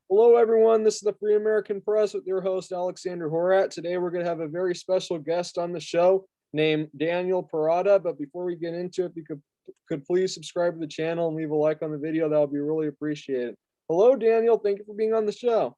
Hello, everyone. This is the Free American Press with your host, Alexander Horat. Today, we're going to have a very special guest on the show named Daniel Parada. But before we get into it, if you could please subscribe to the channel and leave a like on the video, that would be really appreciated. Hello, Daniel. Thank you for being on the show.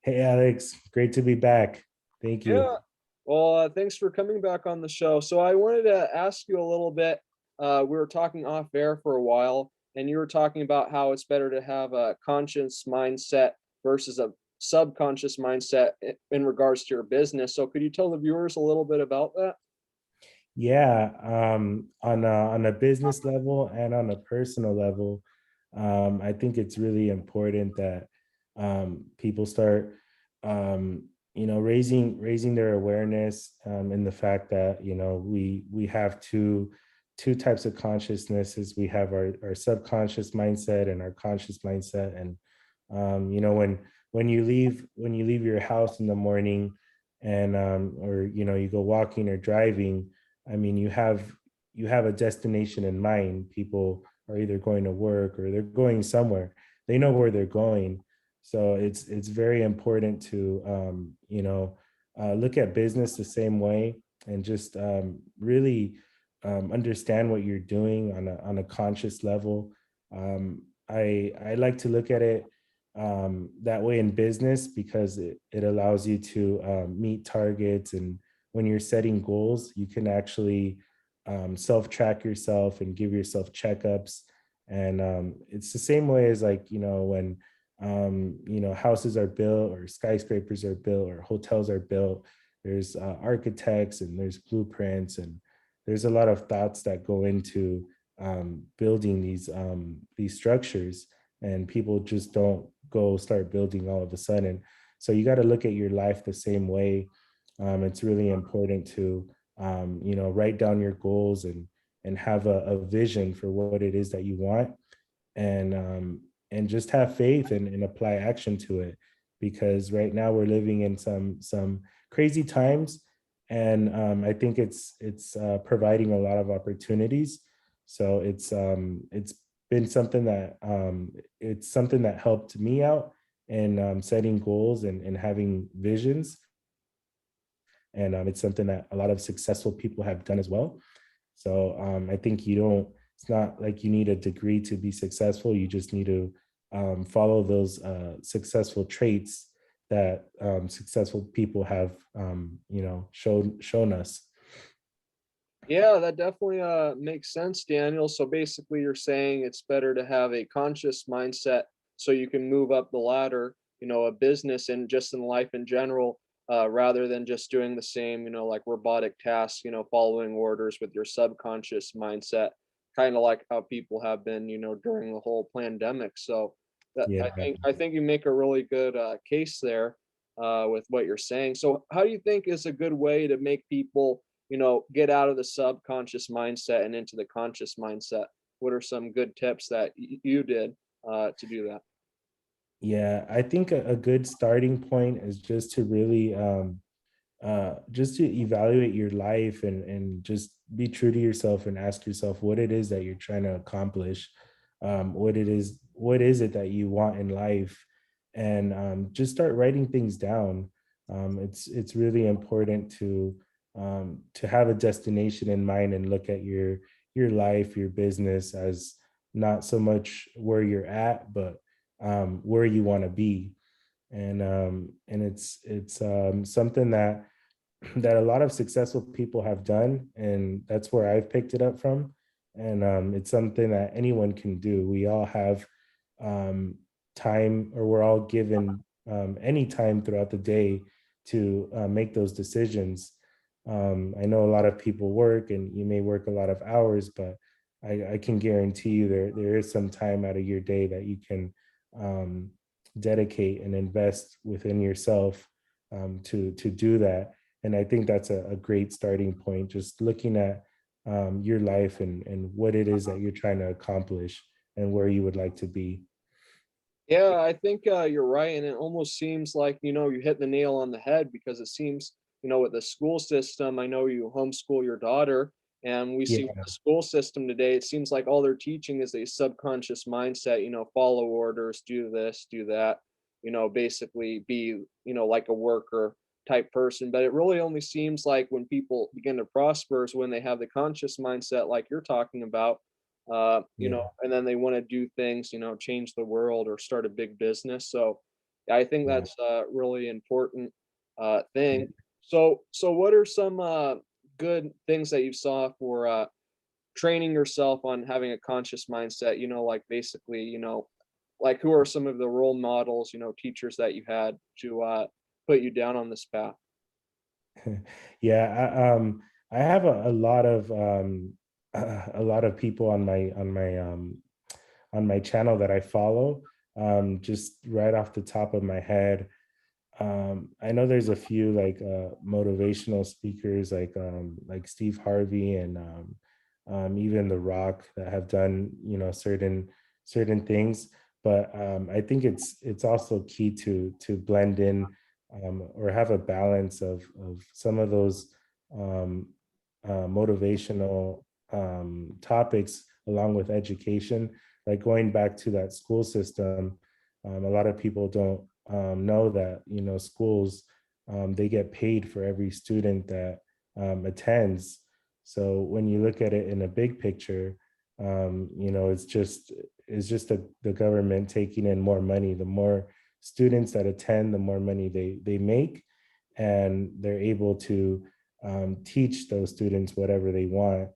Hey, Alex, great to be back. Thank you. Yeah. Well, thanks for coming back on the show. So I wanted to ask you a little bit. We were talking off air for a while, and you were talking about how it's better to have a conscious mindset versus a subconscious mindset in regards to your business. So could you tell the viewers a little bit about that? Yeah, on a business level and on a personal level, I think it's really important that people start, raising their awareness in the fact that we have two types of consciousnesses. We have our subconscious mindset and our conscious mindset, and when you leave your house in the morning and or you go walking or driving. I mean, you have a destination in mind. People are either going to work or they're going somewhere. They know where they're going. So it's very important to look at business the same way and just really understand what you're doing on a conscious level. I like to look at it that way in business because it allows you to meet targets, and when you're setting goals, you can actually self-track yourself and give yourself checkups. And it's the same way as like, when houses are built or skyscrapers are built or hotels are built. There's architects and there's blueprints, and there's a lot of thoughts that go into building these structures, and people just don't go start building all of a sudden. So you got to look at your life the same way. It's really important to write down your goals and have a vision for what it is that you want, and just have faith and apply action to it, because right now we're living in some crazy times, and I think it's providing a lot of opportunities. So it's been something that helped me out in setting goals and having visions, and it's something that a lot of successful people have done as well. So I think it's not like you need a degree to be successful. You just need to follow those successful traits that successful people have shown us. Yeah, that definitely makes sense, Daniel. So basically, you're saying it's better to have a conscious mindset so you can move up the ladder, a business and just in life in general, rather than just doing the same, like robotic tasks, following orders with your subconscious mindset, kind of like how people have been, during the whole pandemic. So that Yeah. I think you make a really good case there with what you're saying. So how do you think is a good way to make people get out of the subconscious mindset and into the conscious mindset? What are some good tips that you did to do that? Yeah, I think a good starting point is just to really just to evaluate your life and just be true to yourself and ask yourself what it is that you're trying to accomplish, what is it that you want in life, and just start writing things down. It's really important to have a destination in mind and look at your life, your business as not so much where you're at, but where you want to be. And it's something that that a lot of successful people have done, and that's where I've picked it up from. And it's something that anyone can do. We all have um, time, or we're all given any time throughout the day to make those decisions. I know a lot of people work, and you may work a lot of hours, but I can guarantee you there is some time out of your day that you can um, dedicate and invest within yourself to do that. And I think that's a great starting point, just looking at your life and what it is that you're trying to accomplish and where you would like to be. Yeah, I think you're right, and it almost seems like you hit the nail on the head because it seems with the school system. I know you homeschool your daughter, and we see with Yeah, the school system today. It seems like all they're teaching is a subconscious mindset. Follow orders, do this, do that. basically be, like a worker type person. But it really only seems like when people begin to prosper is when they have the conscious mindset like you're talking about, Yeah, and then they want to do things, change the world or start a big business. So yeah, I think yeah. that's a really important thing. So what are some good things that you saw for training yourself on having a conscious mindset? Like basically, like who are some of the role models, teachers that you had to put you down on this path? Yeah, I have a lot of people on my channel that I follow. Just right off the top of my head, I know there's a few like motivational speakers like Steve Harvey and even The Rock that have done certain things. But I think it's also key to blend in or have a balance of some of those um, motivational topics along with education. Like going back to that school system, a lot of people don't know that schools they get paid for every student that attends. So when you look at it in a big picture, it's just the government taking in more money. The more students that attend, the more money they make, and they're able to teach those students whatever they want.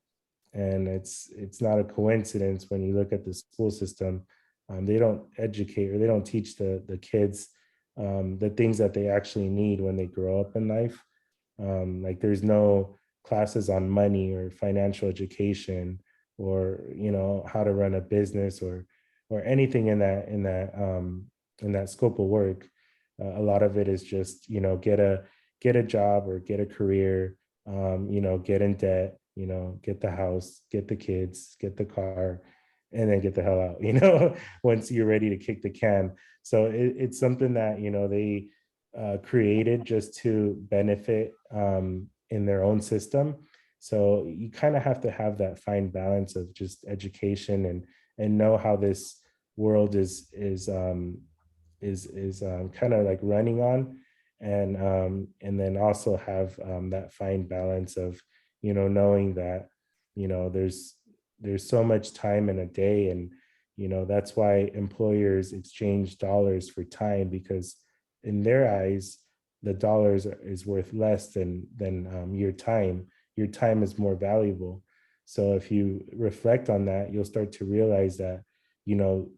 And it's not a coincidence when you look at the school system. They don't educate or they don't teach the kids the things that they actually need when they grow up in life. Like there's no classes on money or financial education or how to run a business or anything in that scope of work. A lot of it is just get a job or get a career, get in debt, get the house, get the kids, get the car, and then get the hell out, once you're ready to kick the can. So it's something that, they created just to benefit in their own system. So you kind of have to have that fine balance of just education and know how this world is kind of like running on, and then also have that fine balance of knowing that there's so much time in a day, and that's why employers exchange dollars for time, because in their eyes the dollars is worth less than your time. Your time is more valuable. So if you reflect on that, you'll start to realize that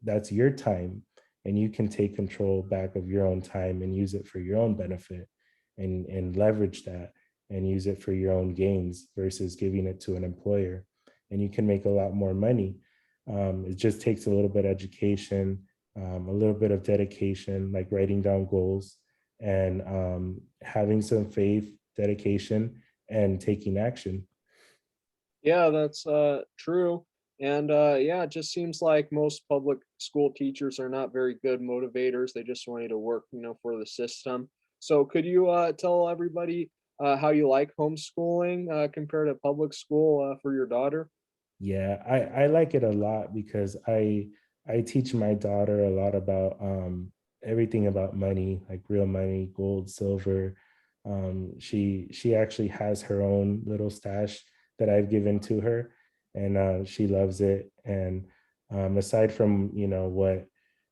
that's your time, and you can take control back of your own time and use it for your own benefit, and leverage that and use it for your own gains versus giving it to an employer. And you can make a lot more money. It just takes a little bit of education, a little bit of dedication, like writing down goals, and having some faith, dedication, and taking action. Yeah, that's true. And yeah, it just seems like most public school teachers are not very good motivators. They just want you to work, for the system. So could you tell everybody how you like homeschooling compared to public school for your daughter? Yeah, I like it a lot because I teach my daughter a lot about everything about money, like real money, gold, silver. She actually has her own little stash that I've given to her, and she loves it. And aside from what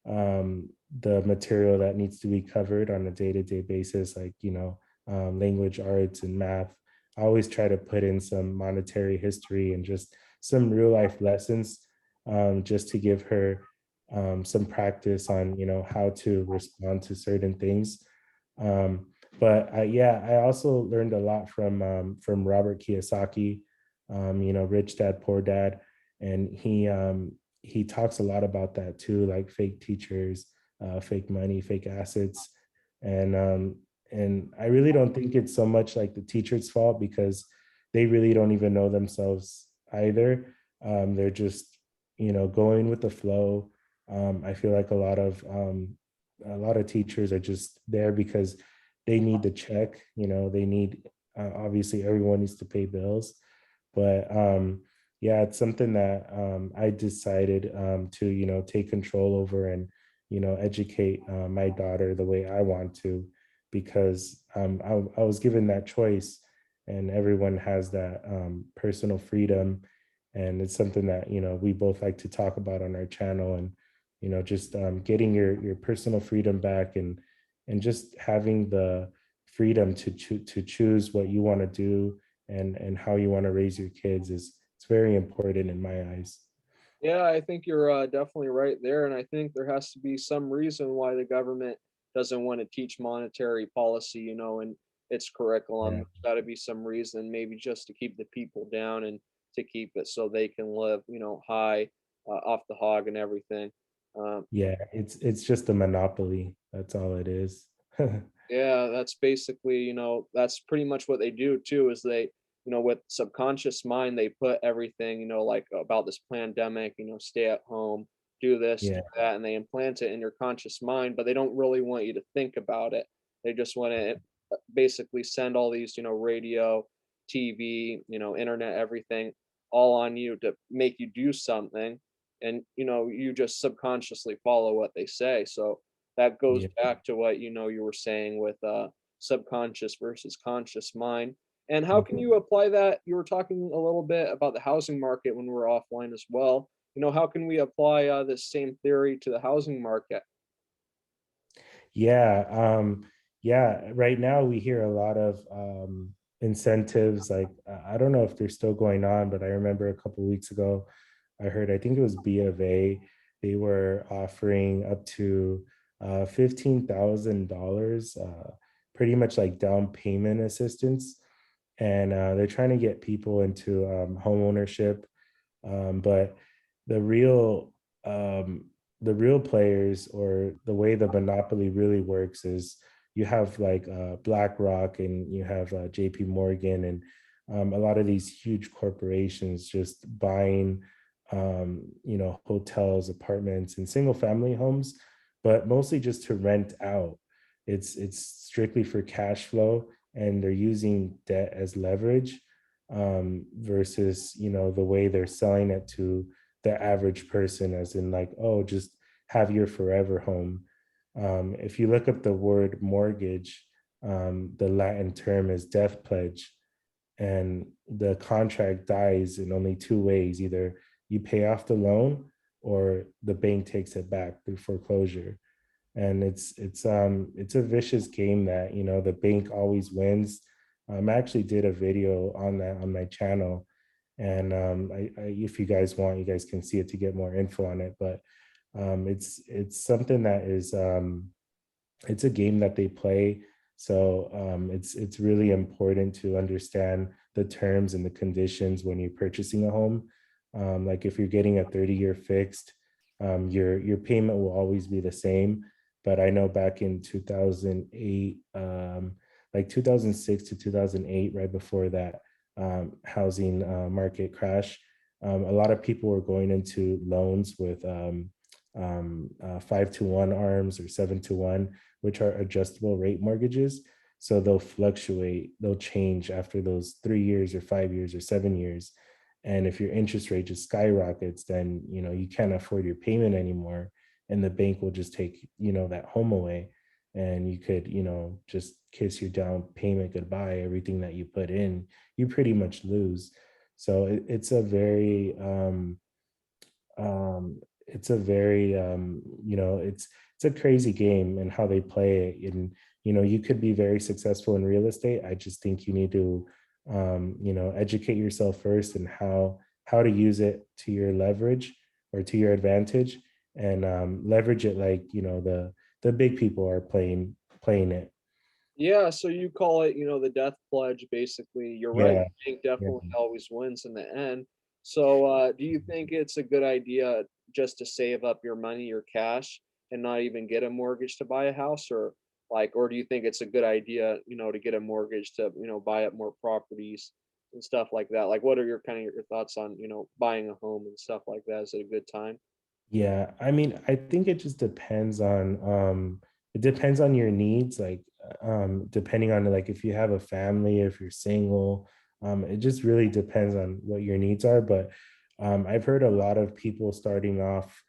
the material that needs to be covered on a day-to-day basis, like language arts and math, I always try to put in some monetary history and just some real life lessons, just to give her some practice on how to respond to certain things. Um, but yeah, I also learned a lot from Robert Kiyosaki, Rich Dad Poor Dad, and he talks a lot about that too, like fake teachers, fake money, fake assets, and I really don't think it's so much like the teacher's fault, because they really don't even know themselves either. They're just going with the flow. I feel like a lot of teachers are just there because they need the check. They need, obviously everyone needs to pay bills, but yeah, it's something that I decided to take control over, educate my daughter the way I want to, because I was given that choice, and everyone has that personal freedom. And it's something that, we both like to talk about on our channel. And, just getting your personal freedom back, and just having the freedom to choose what you want to do, and how you want to raise your kids is it's very important in my eyes. Yeah, I think you're definitely right there, and I think there has to be some reason why the government doesn't want to teach monetary policy, in its curriculum. Yeah. There's got to be some reason, maybe just to keep the people down and to keep it so they can live, high off the hog and everything. Um, Yeah, it's just a monopoly. That's all it is. Yeah, that's basically, that's pretty much what they do too, is they, with subconscious mind, they put everything, like about this pandemic, stay at home, do this, do Yeah, that, and they implant it in your conscious mind, but they don't really want you to think about it. They just want to basically send all these, radio, TV, internet, everything all on you to make you do something. And, you just subconsciously follow what they say. So, that goes yeah. back to what you were saying with subconscious versus conscious mind. And how can Mhm. you apply that? You were talking a little bit about the housing market when we were offline as well. How can we apply this same theory to the housing market? Yeah, yeah. Right now, we hear a lot of incentives. Like, I don't know if they're still going on, but I remember a couple weeks ago, I heard, I think it was B of A, they were offering up to $15,000, pretty much like down payment assistance, and they're trying to get people into home ownership. But the real um, the real players, or the way the monopoly really works, is you have like BlackRock, and you have JP Morgan, and a lot of these huge corporations just buying hotels, apartments, and single family homes, but mostly just to rent out. It's strictly for cash flow, and they're using debt as leverage, versus the way they're selling it to the average person, as in like, oh, just have your forever home. If you look up the word mortgage, the Latin term is death pledge, and the contract dies in only two ways: either you pay off the loan, or the bank takes it back through foreclosure. And it's a vicious game that the bank always wins. I actually did a video on that on my channel, and if you guys want, you guys can see it to get more info on it. But it's something that is it's a game that they play. So it's really important to understand the terms and the conditions when you're purchasing a home. Like, if you're getting a 30-year fixed, your payment will always be the same. But I know back in 2008, like 2006 to 2008, right before that housing market crash, a lot of people were going into loans with 5-to-1 arms or 7-to-1, which are adjustable rate mortgages. So they'll fluctuate, they'll change after those 3 years or 5 years or 7 years. And if your interest rate just skyrockets, then you can't afford your payment anymore, and the bank will just take that home away, and you could just kiss your down payment goodbye. Everything that you put in, you pretty much lose. So it's a very it's a very it's a crazy game, and how they play it. And you could be very successful in real estate. I just think you need to educate yourself first, and how to use it to your leverage, or to your advantage, and leverage it like the big people are playing it. Yeah, so you call it, the death pledge, basically. You're right. Yeah, The bank yeah. definitely always wins in the end. So, do you think it's a good idea just to save up your money, your cash, and not even get a mortgage to buy a house, or do you think it's a good idea, to get a mortgage to, buy up more properties and stuff like that? Like, what are your kind of your thoughts on, buying a home and stuff like that? Is it a good time? Yeah, I mean, I think it just depends on your needs, like depending on, like, if you have a family, if you're single, it just really depends on what your needs are. But I've heard a lot of people starting off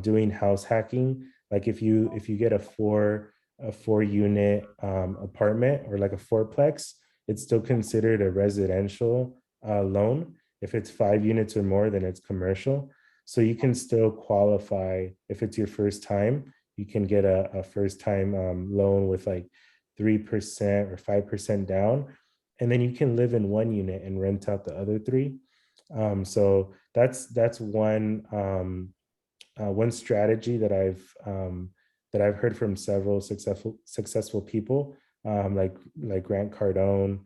doing house hacking. Like if you get a 4 unit apartment or like a fourplex, it's still considered a residential loan. If it's 5 units or more, then it's commercial. So you can still qualify if it's your first time. You can get a first time loan with like 3% or 5% down, and then you can live in 1 unit and rent out the other three. So that's one strategy that I've heard from several successful people, like Grant Cardone,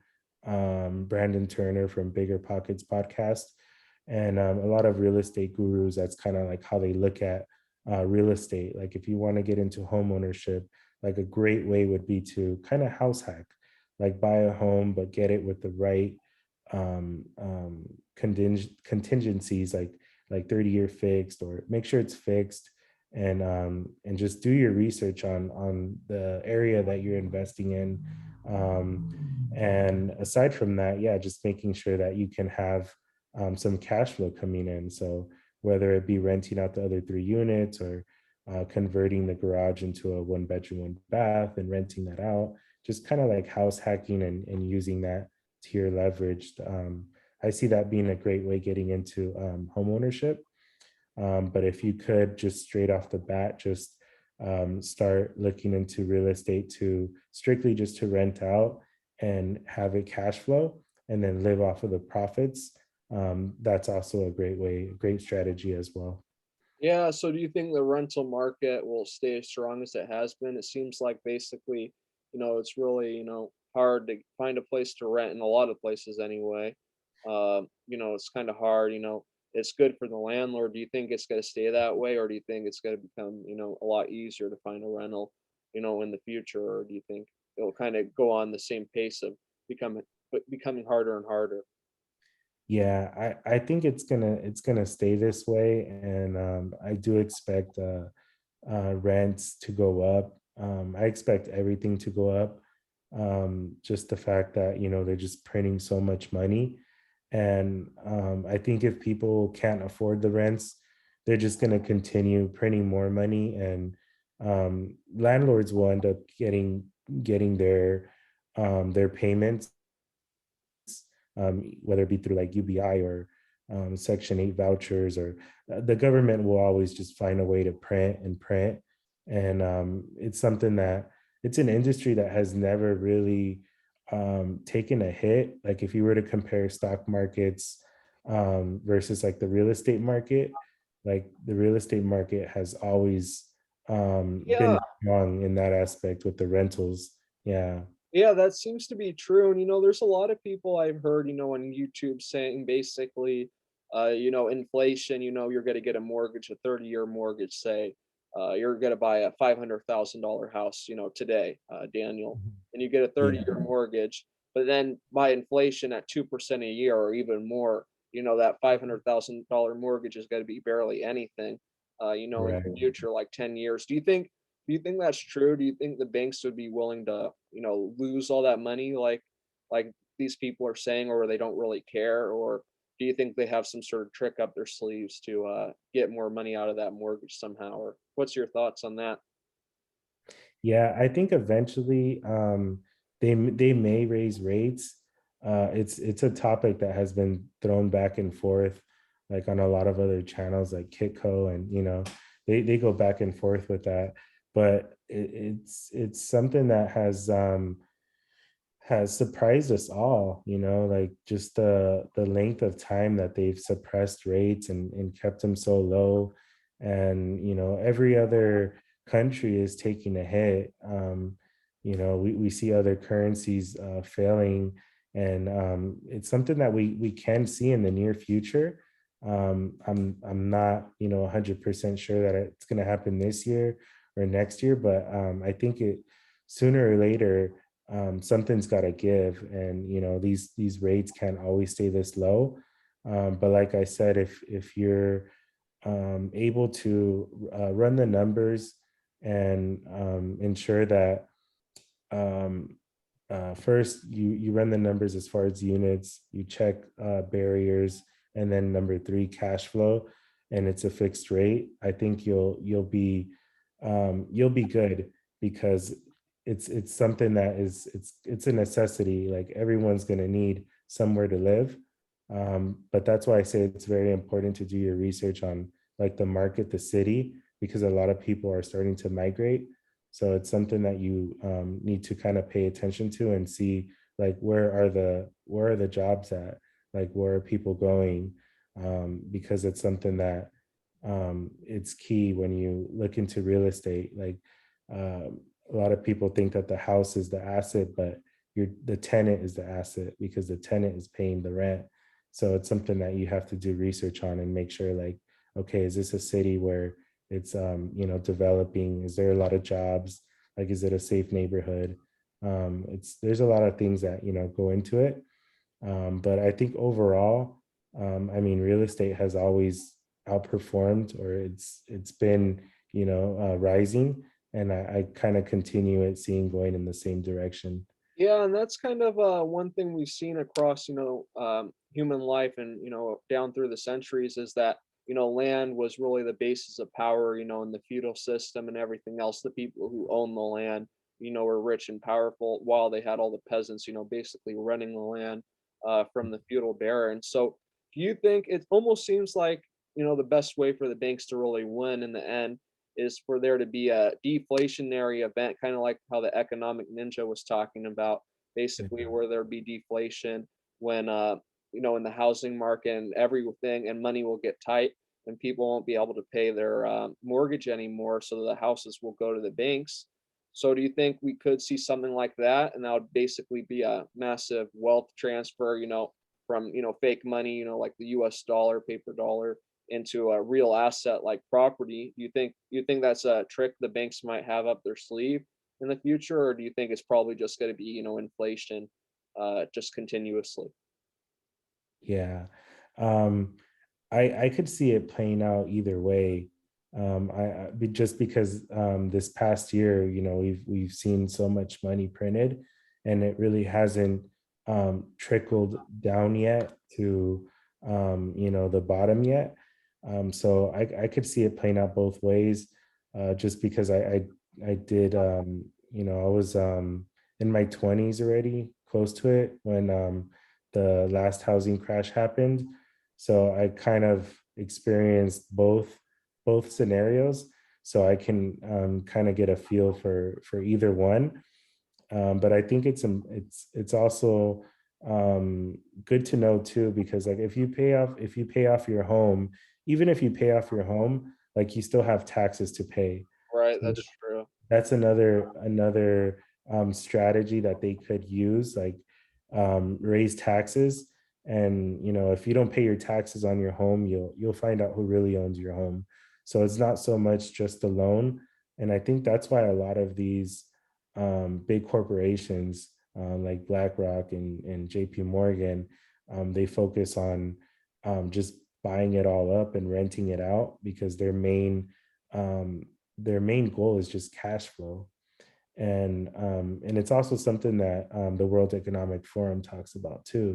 Brandon Turner from Bigger Pockets podcast, and a lot of real estate gurus. That's kind of like how they look at real estate. Like if you want to get into home ownership, like a great way would be to kind of house hack, like buy a home but get it with the right contingencies, like 30-year fixed, or make sure it's fixed, and just do your research on the area that you're investing in. And aside from that, yeah, just making sure that you can have some cash flow coming in. So whether it be renting out the other 3 units, or converting the garage into a 1 bedroom, 1 bath and renting that out, just kind of like house hacking and using that to your leveraged. I see that being a great way getting into home ownership. But if you could just straight off the bat, just start looking into real estate to strictly just to rent out and have it cash flow and then live off of the profits, that's also a great way, a great strategy as well. Yeah, so do you think the rental market will stay as strong as it has been? It seems like basically, it's really, hard to find a place to rent in a lot of places anyway. It's kind of hard, it's good for the landlord. Do you think it's going to stay that way, or do you think it's going to become, a lot easier to find a rental, in the future, or do you think it'll kind of go on the same pace of becoming becoming harder and harder? Yeah, I think it's gonna stay this way, and I do expect rents to go up. I expect everything to go up. Just the fact that they're just printing so much money, and I think if people can't afford the rents, they're just gonna continue printing more money, and landlords will end up getting their payments, whether it be through like UBI or Section 8 vouchers, or the government will always just find a way to print and print. And it's something that it's an industry that has never really taken a hit. Like if you were to compare stock markets versus like the real estate market, like the real estate market has always Yeah. been strong in that aspect with the rentals. Yeah. Yeah, that seems to be true. And there's a lot of people I've heard, on YouTube saying basically, inflation, you're going to get a mortgage, a 30-year mortgage, say, you're going to buy a $500,000 house, today, Daniel, and you get a Yeah. 30-year mortgage, but then by inflation at 2% a year or even more, that $500,000 mortgage is going to be barely anything, in the Right. future, like 10 years. Do you think that's true? Do you think the banks would be willing to, lose all that money like these people are saying, or they don't really care? Or do you think they have some sort of trick up their sleeves to get more money out of that mortgage somehow? Or what's your thoughts on that? Yeah, I think eventually they may raise rates. It's a topic that has been thrown back and forth, like on a lot of other channels like Kitco, and they go back and forth with that. But it's something that has surprised us all, like just the length of time that they've suppressed rates and kept them so low. And every other country is taking a hit. We see other currencies failing, and it's something that we can see in the near future. I'm not 100% sure that it's going to happen this year or next year, but I think it sooner or later something's got to give, and these rates can't always stay this low. But like I said, if you're able to run the numbers and ensure that um, first you run the numbers as far as units, you check barriers, and then number three, cash flow, and it's a fixed rate. I think you'll be you'll be good because it's something that is it's a necessity. Like everyone's going to need somewhere to live. But that's why I say it's very important to do your research on like the market, the city, because a lot of people are starting to migrate. So it's something that you need to kind of pay attention to and see like where are the jobs at, like where are people going, because it's something that it's key when you look into real estate. Like a lot of people think that the house is the asset, but the tenant is the asset because the tenant is paying the rent. So it's something that you have to do research on and make sure like, okay, is this a city where it's developing? Is there a lot of jobs? Like, is it a safe neighborhood? It's there's a lot of things that go into it. But I think overall, I mean, real estate has always outperformed, or it's been rising, and I kind of continue it seeing going in the same direction. Yeah, and that's kind of one thing we've seen across, human life and, down through the centuries is that, land was really the basis of power, in the feudal system and everything else. The people who owned the land, were rich and powerful while they had all the peasants, basically running the land from the feudal barons. So do you think it almost seems like, the best way for the banks to really win in the end is for there to be a deflationary event, kind of like how the economic ninja was talking about, basically Yeah. where there be deflation when in the housing market and everything, and money will get tight and people won't be able to pay their mortgage anymore, so the houses will go to the banks. So do you think we could see something like that, and that would basically be a massive wealth transfer, from fake money, like the US dollar, paper dollar, into a real asset like property? Do you think that's a trick the banks might have up their sleeve in the future, or do you think it's probably just going to be inflation just continuously? Yeah. Um, I could see it playing out either way. Just because this past year, we've seen so much money printed, and it really hasn't trickled down yet to the bottom yet. So I could see it playing out both ways, just because I did I was in my 20s already, close to it when the last housing crash happened. So I kind of experienced both scenarios. So I can kind of get a feel for either one. But I think it's also good to know too, because like if you pay off your home, even if you pay off your home, like you still have taxes to pay. Right, So that's true. that's another strategy that they could use, like raise taxes. And if you don't pay your taxes on your home, you'll find out who really owns your home. So it's not so much just the loan. And I think that's why a lot of these big corporations, like BlackRock and JP Morgan, they focus on just buying it all up and renting it out, because um, their main goal is just cash flow. And it's also something that the World Economic Forum talks about too,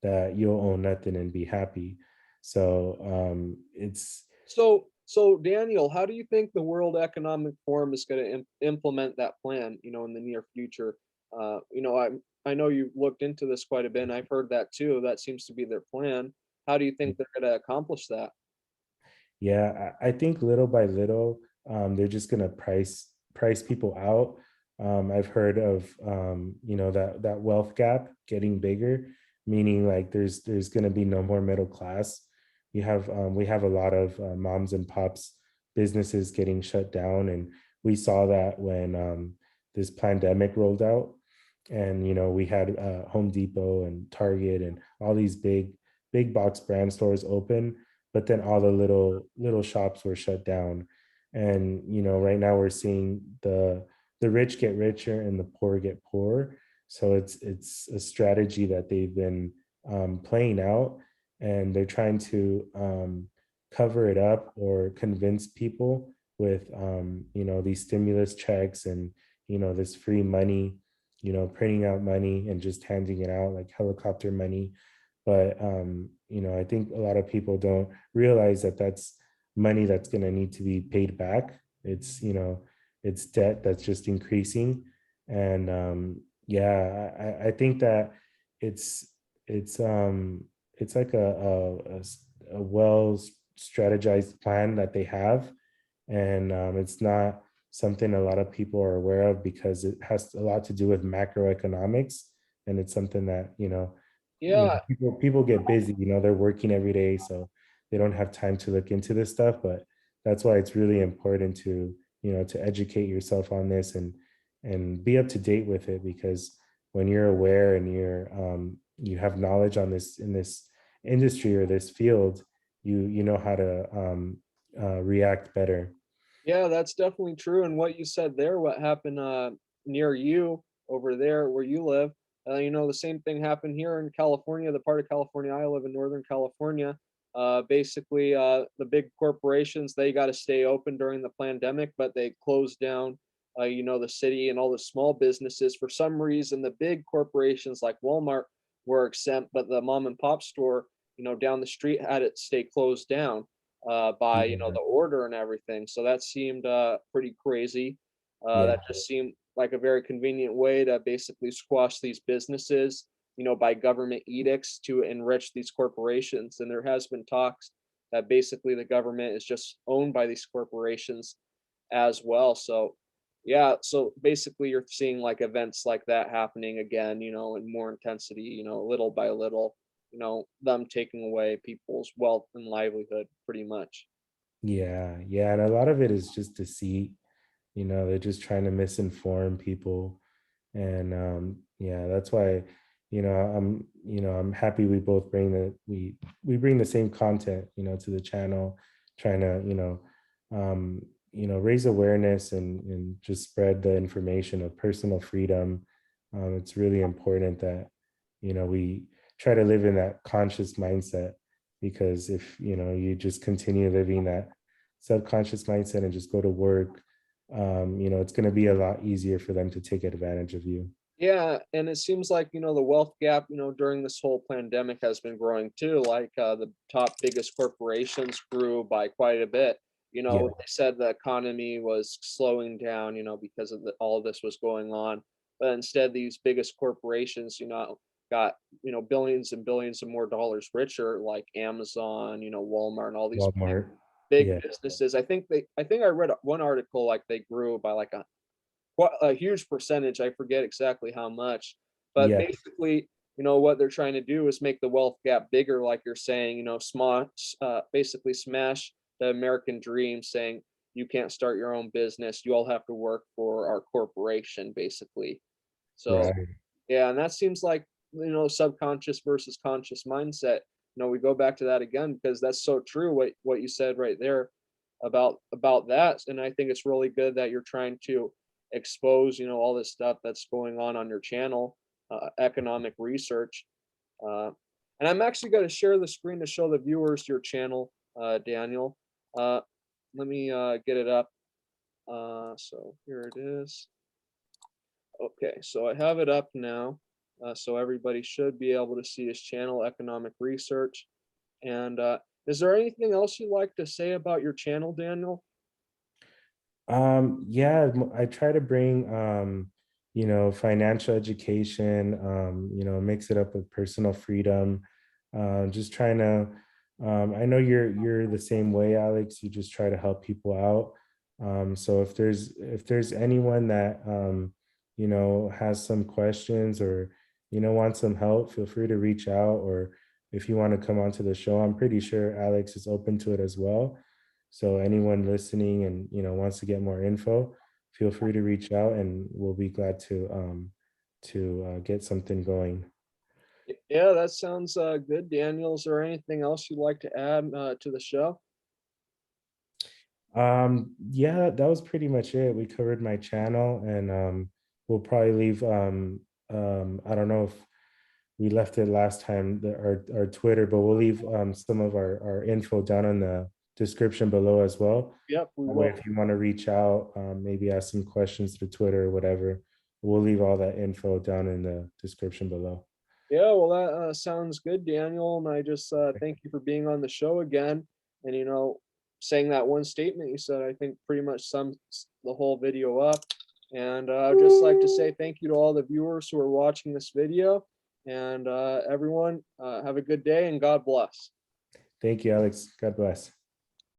that you'll own nothing and be happy. So it's So Daniel, how do you think the World Economic Forum is going to implement that plan, in the near future? I know you've looked into this quite a bit, and I've heard that too. That seems to be their plan. How do you think they're going to accomplish that? Yeah, I think little by little, they're just gonna price people out. I've heard of that wealth gap getting bigger, meaning like there's gonna be no more middle class. We have a lot of moms and pops businesses getting shut down, and we saw that when this pandemic rolled out, and we had Home Depot and Target and all these big box brand stores open, but then all the little shops were shut down. And right now we're seeing the rich get richer and the poor get poorer. So it's a strategy that they've been playing out, and they're trying to cover it up or convince people with these stimulus checks and this free money, printing out money and just handing it out like helicopter money. But I think a lot of people don't realize that that's money that's going to need to be paid back it's it's debt that's just increasing. And yeah, I think that it's it's um it's like a well strategized plan that they have. And it's not something a lot of people are aware of because it has a lot to do with macroeconomics. And it's something that Yeah, people get busy, they're working every day, so they don't have time to look into this stuff. But that's why it's really important to to educate yourself on this and be up to date with it, because when you're aware and you have knowledge on this in this industry or this field, you know how to react better. yeah, that's definitely true. And what you said there, what happened near you over there where you live, the same thing happened here in California, the part of California I live in, Northern California. Basically, the big corporations, they got to stay open during the pandemic, but they closed down, the city and all the small businesses. For some reason, the big corporations like Walmart were exempt, but the mom and pop store, down the street had it stay closed down by Yeah, the order and everything. So that seemed pretty crazy. yeah, That just seemed like a very convenient way to basically squash these businesses, by government edicts to enrich these corporations. And there has been talks that basically the government is just owned by these corporations as well. So yeah, so basically you're seeing like events like that happening again, in more intensity, little by little, them taking away people's wealth and livelihood pretty much. yeah. And a lot of it is just deceit. They're just trying to misinform people. And yeah, that's why I'm happy we both bring we bring the same content to the channel, trying to raise awareness and just spread the information of personal freedom. It's really important that we try to live in that conscious mindset, because if you just continue living that subconscious mindset and just go to work, it's going to be a lot easier for them to take advantage of you. Yeah, and it seems like, the wealth gap, during this whole pandemic has been growing too. Like the top biggest corporations grew by quite a bit. Yeah, They said the economy was slowing down, because of all this was going on. But instead, these biggest corporations, got, billions and billions of more dollars richer, like Amazon, Walmart, and all these Walmart. big Yeah, businesses. I think I read one article like they grew by like a huge percentage. I forget exactly how much, but yeah, basically, what they're trying to do is make the wealth gap bigger, like you're saying, basically smash the American dream, saying you can't start your own business. You all have to work for our corporation, basically. So right. yeah, and that seems like, subconscious versus conscious mindset. We go back to that again because that's so true what you said right there about that. And I think it's really good that you're trying to expose, all this stuff that's going on your channel, economic research. Uh, and I'm actually going to share the screen to show the viewers your channel, Daniel. Uh, Let me get it up. So here it is. Okay, so I have it up now. So everybody should be able to see his channel, Economic Research. And is there anything else you'd like to say about your channel, Daniel? Yeah, I try to bring financial education, mix it up with personal freedom. Just trying to I know you're the same way, Alex. You just try to help people out. So if there's anyone that has some questions, or wants some help, feel free to reach out. Or if you want to come onto the show, I'm pretty sure Alex is open to it as well. So anyone listening and wants to get more info, feel free to reach out, and we'll be glad to get something going. Yeah, that sounds good, Daniel. Is there anything else you'd like to add to the show? Yeah, that was pretty much it. We covered my channel, and we'll probably leave. I don't know if we left it last time, our Twitter, but we'll leave some of our info down in the description below as well. Yep, we That way, will. if you want to reach out, maybe ask some questions through Twitter or whatever, we'll leave all that info down in the description below. Yeah, well, that sounds good, Daniel. And I just thank you for being on the show again. And, saying that one statement you said, I think pretty much sums the whole video up. And I'd just like to say thank you to all the viewers who are watching this video. And everyone, have a good day and God bless. Thank you, Alex. God bless.